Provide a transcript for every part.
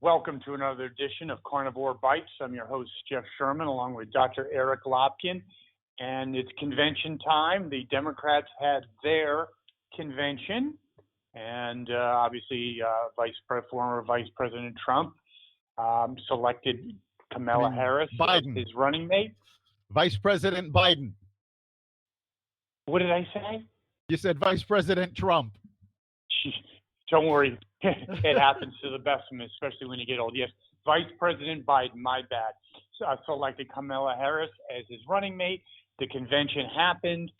Welcome to another edition of Carnivore Bites. I'm your host, Jeff Sherman, along with Dr. Eric Lopkin. And it's convention time. The Democrats had their convention. And obviously, former Vice President Trump selected Kamala Harris as his running mate. Vice President Biden. What did I say? You said Vice President Trump. Don't worry. It happens to the best of them, especially when you get old. Yes, Vice President Biden, my bad, selected Kamala Harris as his running mate. The convention happened.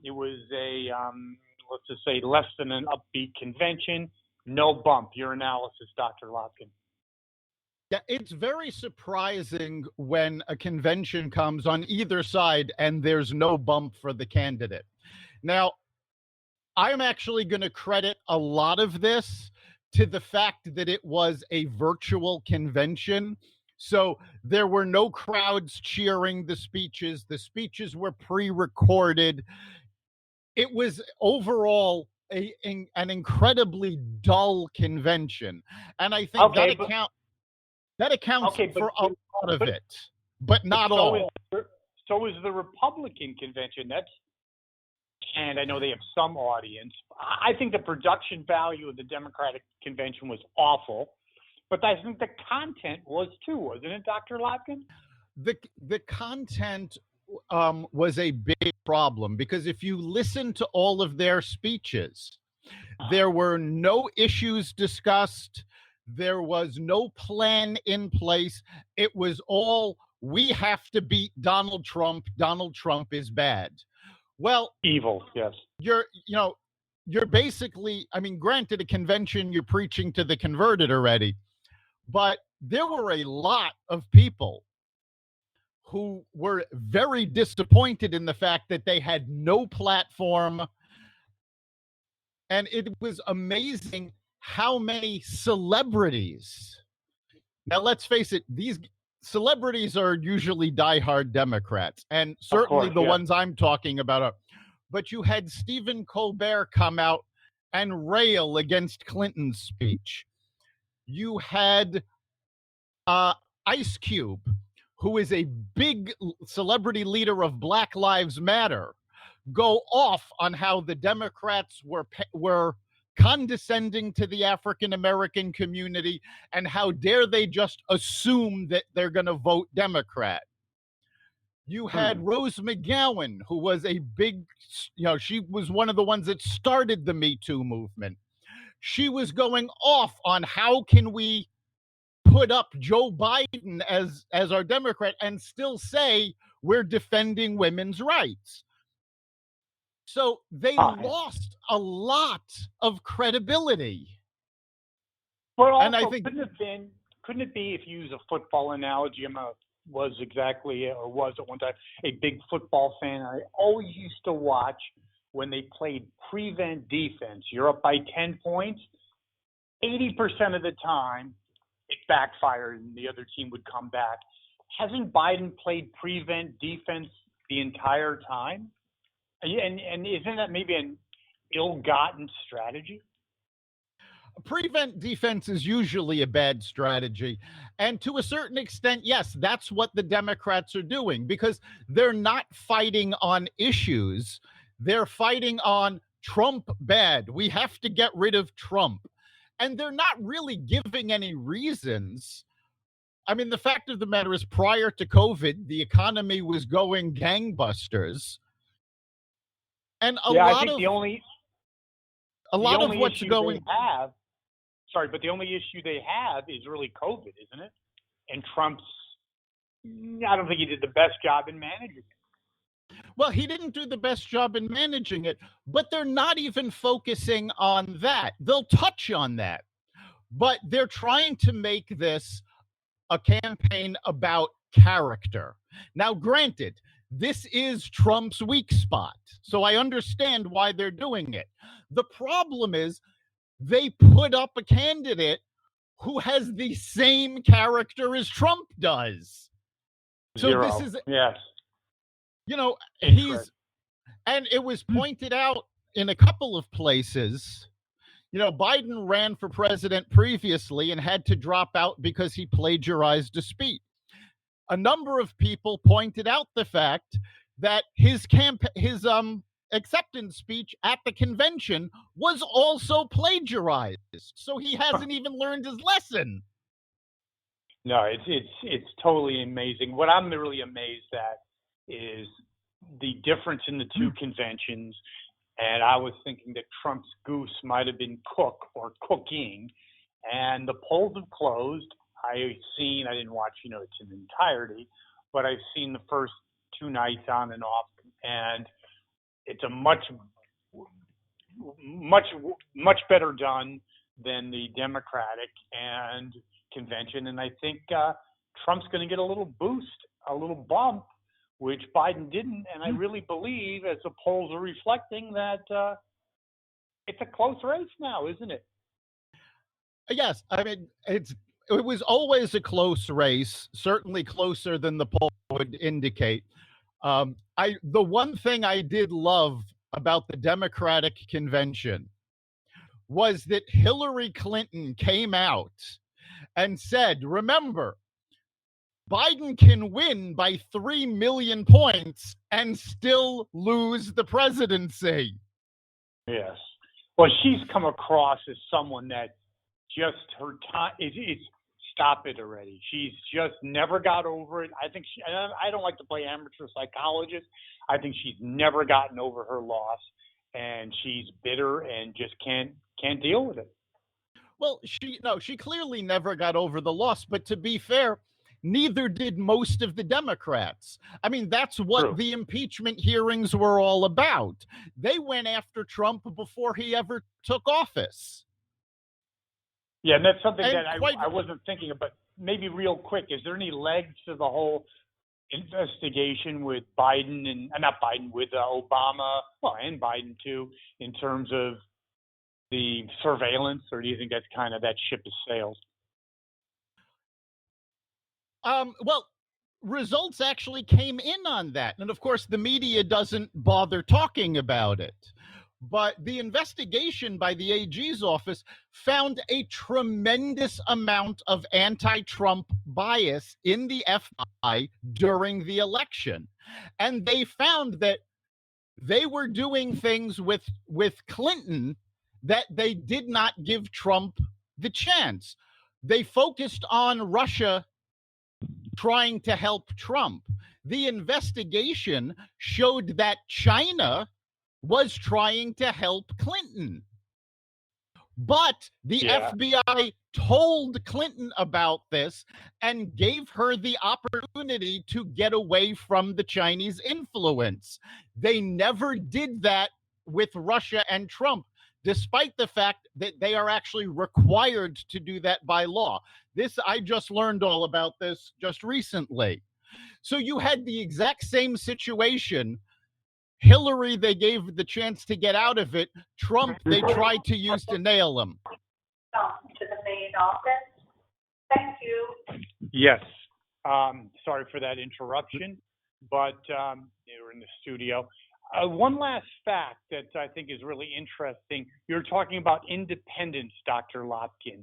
It was let's just say, less than an upbeat convention. No bump. Your analysis, Dr. Lopkin. Yeah, it's very surprising when a convention comes on either side and there's no bump for the candidate. Now, I'm actually going to credit a lot of this to the fact that it was a virtual convention. So there were no crowds cheering the speeches. The speeches were pre-recorded. It was overall an incredibly dull convention. And I think that accounts for a lot of it, but not all. So is the Republican convention. And I know they have some audience. I think the production value of the Democratic convention was awful, but I think the content was too, wasn't it, Dr. Lopkin? The content was a big problem because if you listen to all of their speeches, there were no issues discussed. There was no plan in place. It was all, we have to beat Donald Trump. Donald Trump is bad. Well, evil, yes. You're basically, I mean, granted, a convention, you're preaching to the converted already, but there were a lot of people who were very disappointed in the fact that they had no platform. And it was amazing how many celebrities. Now, let's face it, these celebrities are usually diehard Democrats, and certainly the ones I'm talking about are. But you had Stephen Colbert come out and rail against Clinton's speech. You had Ice Cube, who is a big celebrity leader of Black Lives Matter, go off on how the Democrats were condescending to the African-American community and how dare they just assume that they're going to vote Democrat. You had Rose McGowan, who was a big, she was one of the ones that started the Me Too movement. She was going off on how can we put up Joe Biden as our Democrat and still say we're defending women's rights. So they lost a lot of credibility. But also, and I think, couldn't it be, if you use a football analogy, was at one time a big football fan. I always used to watch when they played prevent defense. You're up by 10 points. 80% of the time, it backfired and the other team would come back. Hasn't Biden played prevent defense the entire time? And isn't that maybe an ill-gotten strategy? Prevent defense is usually a bad strategy. And to a certain extent, yes, that's what the Democrats are doing because they're not fighting on issues. They're fighting on Trump bad. We have to get rid of Trump. And they're not really giving any reasons. I mean, the fact of the matter is prior to COVID, the economy was going gangbusters. And a lot of what's going but the only issue they have is really COVID, isn't it? And Trump's, I don't think he did the best job in managing it. Well, he didn't do the best job in managing it, but they're not even focusing on that. They'll touch on that, but they're trying to make this a campaign about character. Now, granted, this is Trump's weak spot, so I understand why they're doing it. The problem is they put up a candidate who has the same character as Trump does. So Zero. This is, yes. And it was pointed out in a couple of places, Biden ran for president previously and had to drop out because he plagiarized a speech. A number of people pointed out the fact that his acceptance speech at the convention was also plagiarized. So he hasn't even learned his lesson. No, it's totally amazing. What I'm really amazed at is the difference in the two conventions. And I was thinking that Trump's goose might have been cook or cooking, and the polls have closed. I didn't watch, it's in entirety, but I've seen the first two nights on and off, and it's a much better done than the Democratic and convention. And I think Trump's going to get a little boost, a little bump, which Biden didn't. And I really believe, as the polls are reflecting, that it's a close race now, isn't it? Yes. I mean, it was always a close race, certainly closer than the poll would indicate. The one thing I did love about the Democratic convention was that Hillary Clinton came out and said, remember, Biden can win by 3 million points and still lose the presidency. Yes. Well, she's come across as someone that just her time is stop it already. She's just never got over it. I don't like to play amateur psychologist. I think she's never gotten over her loss, and she's bitter and just can't deal with it. Well, she clearly never got over the loss, but to be fair, neither did most of the Democrats. I mean, that's what True. The impeachment hearings were all about. They went after Trump before he ever took office. Yeah, and that's something that I wasn't thinking of, but maybe real quick, is there any legs to the whole investigation with Biden and not Biden, with Obama, well, and Biden too, in terms of the surveillance, or do you think that's kind of that ship has sailed? Well, results actually came in on that. And of course, the media doesn't bother talking about it. But the investigation by the AG's office found a tremendous amount of anti-Trump bias in the FBI during the election. And they found that they were doing things with Clinton that they did not give Trump the chance. They focused on Russia trying to help Trump. The investigation showed that China was trying to help Clinton. But the FBI told Clinton about this and gave her the opportunity to get away from the Chinese influence. They never did that with Russia and Trump, despite the fact that they are actually required to do that by law. I just learned all about this just recently. So you had the exact same situation. Hillary, they gave the chance to get out of it. Trump, they tried to use to nail him. To the main office. Thank you. Yes. Sorry for that interruption, but you're in the studio. One last fact that I think is really interesting. You're talking about independence, Dr. Lopkin.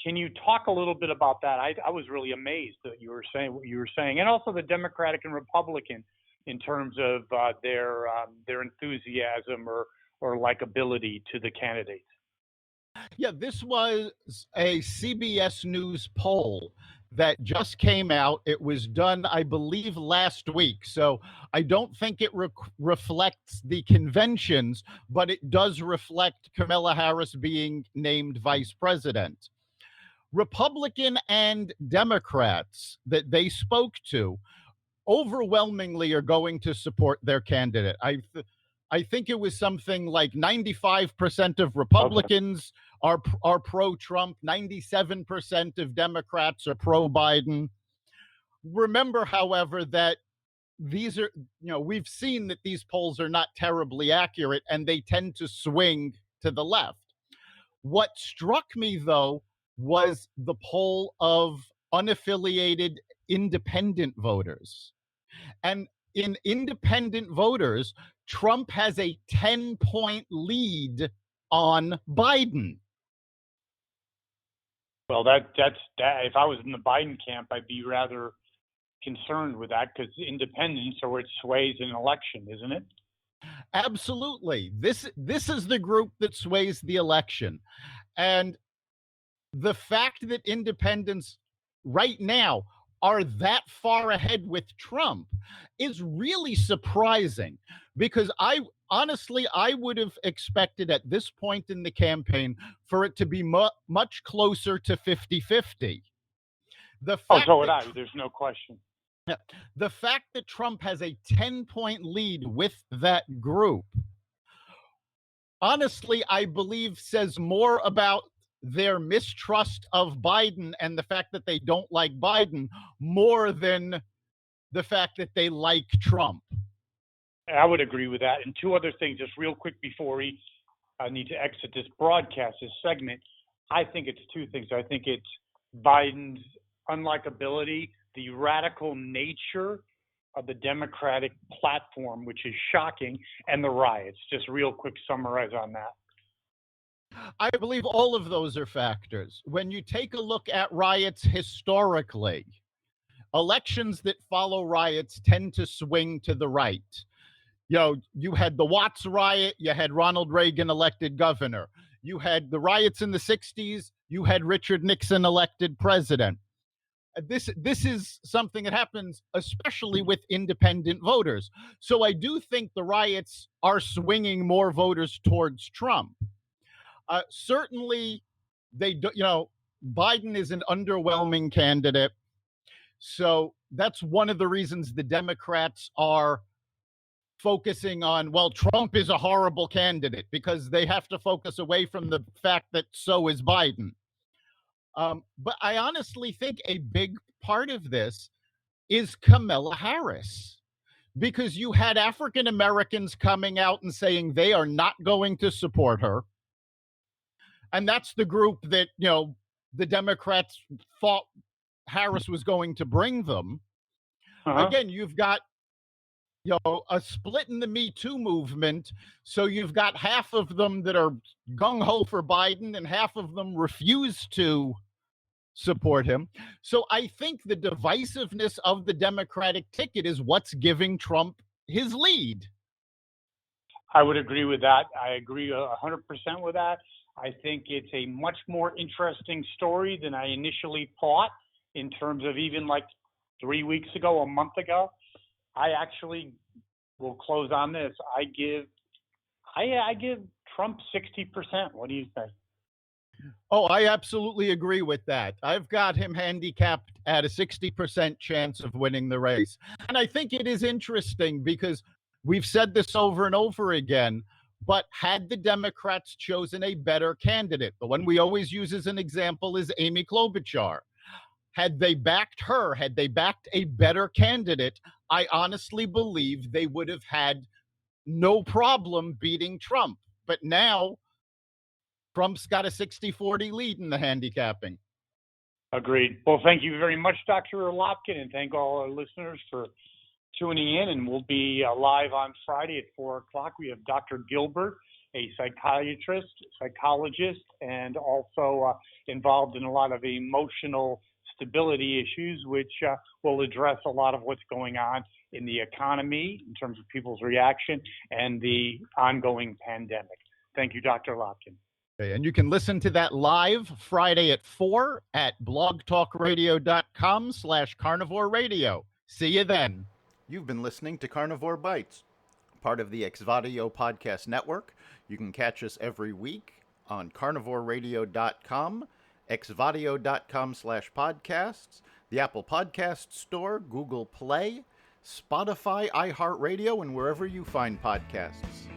Can you talk a little bit about that? I was really amazed that you were saying what you were saying, and also the Democratic and Republican in terms of their enthusiasm or likability to the candidates. Yeah, this was a CBS News poll that just came out. It was done, I believe, last week. So I don't think it reflects the conventions, but it does reflect Kamala Harris being named vice president. Republican and Democrats that they spoke to overwhelmingly are going to support their candidate. I think it was something like 95% of Republicans are pro-Trump, 97% of Democrats are pro-Biden. Remember, however, that these are, we've seen that these polls are not terribly accurate and they tend to swing to the left. What struck me, though, was the poll of unaffiliated independent voters. And in independent voters, Trump has a 10-point lead on Biden. Well, that's if I was in the Biden camp, I'd be rather concerned with that, because independents are what sways an election, isn't it? Absolutely. This is the group that sways the election. And the fact that independents right now are that far ahead with Trump is really surprising, because I would have expected at this point in the campaign for it to be much closer to 50-50. So would I. There's no question. The fact that Trump has a 10-point lead with that group, honestly, I believe says more about their mistrust of Biden and the fact that they don't like Biden more than the fact that they like Trump. I would agree with that. And two other things, just real quick before we need to exit this broadcast, this segment. I think it's two things. I think it's Biden's unlikability, the radical nature of the Democratic platform, which is shocking, and the riots. Just real quick summarize on that. I believe all of those are factors. When you take a look at riots historically, elections that follow riots tend to swing to the right. You had the Watts riot, you had Ronald Reagan elected governor. You had the riots in the 60s, you had Richard Nixon elected president. This is something that happens especially with independent voters. So I do think the riots are swinging more voters towards Trump. Certainly, Biden is an underwhelming candidate. So that's one of the reasons the Democrats are focusing on, well, Trump is a horrible candidate, because they have to focus away from the fact that so is Biden. But I honestly think a big part of this is Kamala Harris, because you had African Americans coming out and saying they are not going to support her. And that's the group that, the Democrats thought Harris was going to bring them. Again, you've got, a split in the Me Too movement. So you've got half of them that are gung-ho for Biden and half of them refuse to support him. So I think the divisiveness of the Democratic ticket is what's giving Trump his lead. I would agree with that. I agree 100% with that. I think it's a much more interesting story than I initially thought, in terms of even like 3 weeks ago, a month ago. I actually will close on this. I give Trump 60%. What do you think? Oh, I absolutely agree with that. I've got him handicapped at a 60% chance of winning the race. And I think it is interesting because we've said this over and over again, but had the Democrats chosen a better candidate, the one we always use as an example is Amy Klobuchar. Had they backed her, had they backed a better candidate, I honestly believe they would have had no problem beating Trump. But now Trump's got a 60-40 lead in the handicapping. Agreed. Well, thank you very much, Dr. Lopkin, and thank all our listeners for tuning in. And we'll be live on Friday at 4 o'clock. We have Dr. Gilbert, a psychologist, and also involved in a lot of emotional stability issues, which will address a lot of what's going on in the economy in terms of people's reaction and the ongoing pandemic. Thank you, Dr. Lopkin. Okay, and you can listen to that live Friday at 4 at blogtalkradio.com/Carnivore Radio. See you then. You've been listening to Carnivore Bites, part of the Exvadio Podcast Network. You can catch us every week on carnivoreradio.com, exvadio.com/podcasts, the Apple Podcast Store, Google Play, Spotify, iHeartRadio, and wherever you find podcasts.